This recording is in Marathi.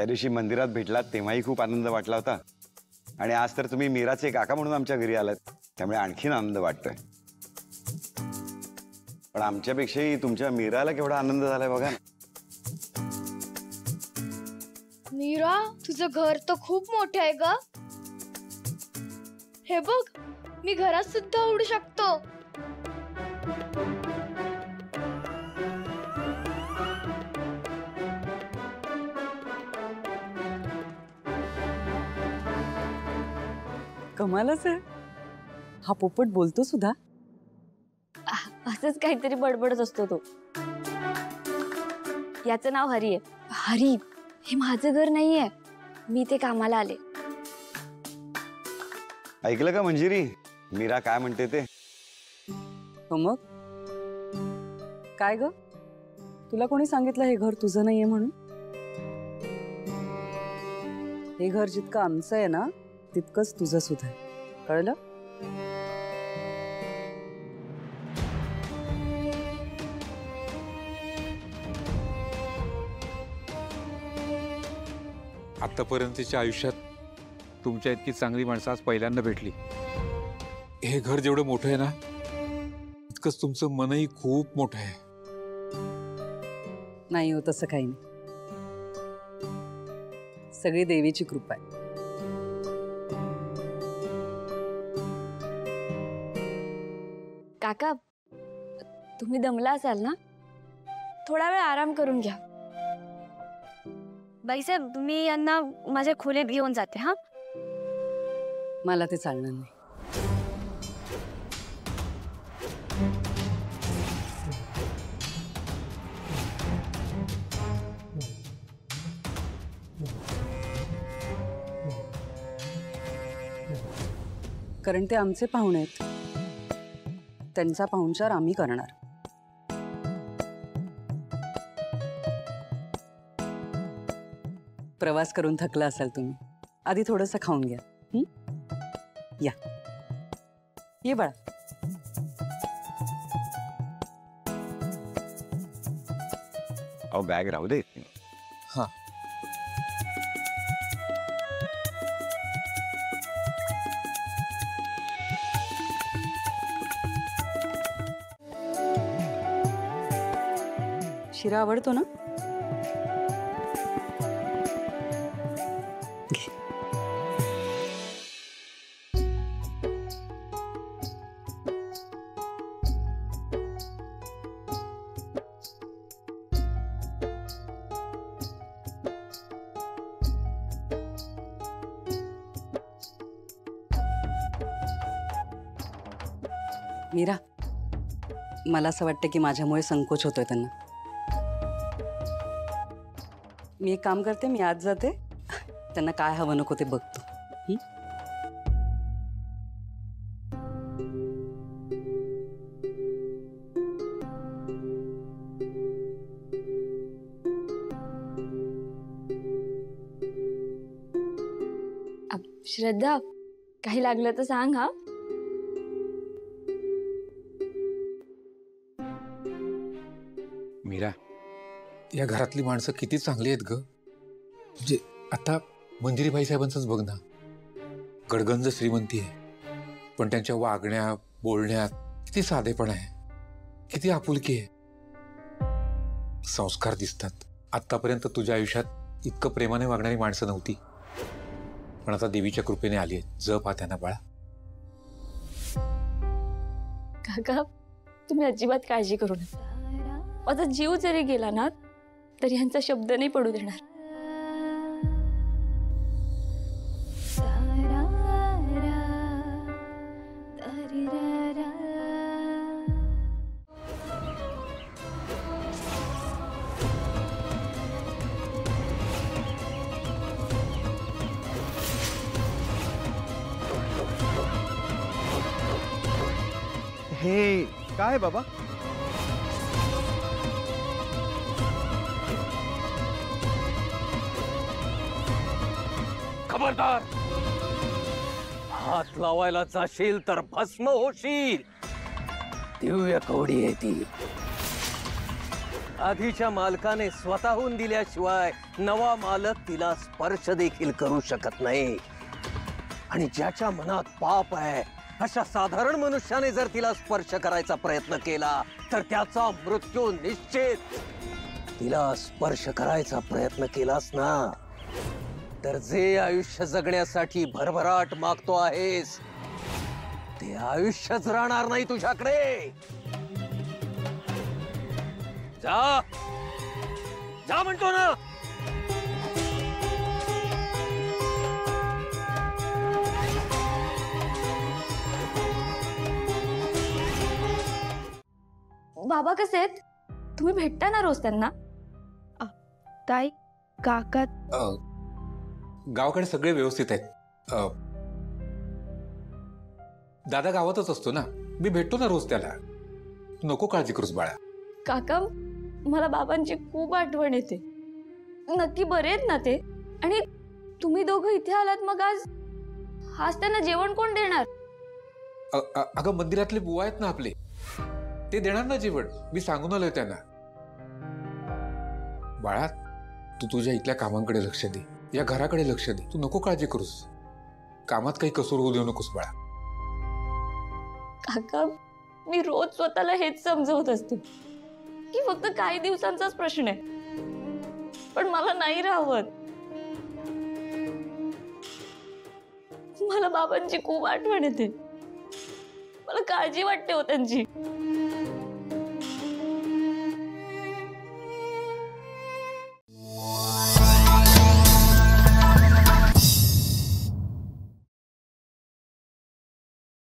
त्या दिवशी मंदिरात भेटलात तेव्हाही खूप आनंद वाटला होता आणि आज तर तुम्ही मीराचे काका म्हणून आमच्या घरी आलात, त्यामुळे आणखीन आनंद वाटतोय. पण आमच्यापेक्षाही तुमच्या मीराला केवढा आनंद झालाय बघा ना. मीरा, तुझं घर तर खूप मोठं आहे ग. हे बघ, मी घरात सुद्धा उडू शकतो. कमालच आहे. हा पोपट बोलतो सुद्धा. असंच काहीतरी बडबडत असतो तो. याचं नाव हरी आहे. हरी, हे माझं घर नाहीये, मी ते कामाला आले. ऐकलं का मंजिरी, मीरा काय म्हणते ते? हो मग काय ग, तुला कोणी सांगितलं हे घर तुझं नाहीये म्हणून? हे घर जितकं आमचं आहे ना तितकंच तुझं सुद्धा आहे, कळलं? आतापर्यंतच्या आयुष्यात तुमच्या इतकी चांगली माणसं आज पहिल्यांदा भेटली. हे घर जेवढं मोठं आहे ना इतकंच तुमचं मनही खूप मोठं आहे. नाही हो, तसं काही नाही. सगळी देवीची कृपा आहे. काका, तुम्ही दमला असाल ना, थोडा वेळ आराम करून घ्या. बाईसाहेब, तुम्ही यांना माझ्या खोलीत घेऊन जाते. हा, मला ते चालणार नाही. कारण ते आमचे पाहुणे आहेत, त्यांचा पाहुणचार आम्ही करणार. प्रवास करून थकला असाल तुम्ही, आधी थोडंसं खाऊन घ्या. या, ये बाळा. अहो बॅग राहू दे. हा, शिरा आवडतो ना? मीरा, मला असं वाटतं की माझ्यामुळे संकोच होतोय त्यांना. मी एक काम करते, मी आज जाते, त्यांना काय हवं नको ते बघतो. श्रद्धा, काही लागलं तर सांग. हा, मीरा, या घरातली माणसं किती चांगली आहेत ग. म्हणजे आता मंजिरी बाई साहेबांचंच बघ ना, गडगंज श्रीमंती आहे, पण त्यांच्या वागण्यात बोलण्यात किती साधेपणा आहे, किती आपुलकी आहे, संस्कार दिसतात. आतापर्यंत तुझ्या आयुष्यात इतकं प्रेमाने वागणारी माणसं नव्हती, पण आता देवीच्या कृपेने आली आहेत. जप हा त्यांना बाळा. काका, तुम्ही अजिबात काळजी करू नका. माझा जीव जरी गेला ना तरी यांचा शब्द नाही पडू देणार. हे काय बाबा? खबरदार, हात लावायला जाशील तर भस्म होशील. दिव्य कवडी आहे ती. आधीच्या मालकाने स्वतःहून दिल्याशिवाय नवा मालक तिला स्पर्श देखील करू शकत नाही. आणि ज्याच्या मनात पाप आहे अशा साधारण मनुष्याने जर तिला स्पर्श करायचा प्रयत्न केला तर त्याचा मृत्यू निश्चित. तिला स्पर्श करायचा प्रयत्न केलास ना तर जे आयुष्य जगण्यासाठी भरभराट मागतो आहेस ते आयुष्यच राहणार नाही तुझ्याकडे. जा जा म्हणतो ना. बाबा कसे आहेत? तुम्ही भेटता ना रोज त्यांना? ताई काका गावाकडे सगळे व्यवस्थित आहेत. दादा गावातच असतो ना, मी भेटतो ना रोज त्याला. तू नको काळजी करूस बाळा. काका मला बाबांची खूप आठवण येते. नक्की बरे आहेत ना ते? आणि तुम्ही दोघं इथे आलात मग आज त्यांना जेवण कोण देणार? अगं मंदिरातले बुवा आहेत ना आपले, ते देणार ना जेवण. मी सांगून आलोय त्यांना. बाळा तू तुझ्या इथल्या कामांकडे लक्ष दे, या घराकडे लक्ष दे. तू नको काळजी करूस. कामात काही कसूर होऊ देऊ नकोस बाळा. काका मी रोज स्वतःला हेच समजवत असते की फक्त काही दिवसांचाच प्रश्न आहे, पण मला नाही राहत. मला बाबांची खूप आठवण येते. मला काळजी वाटते हो त्यांची.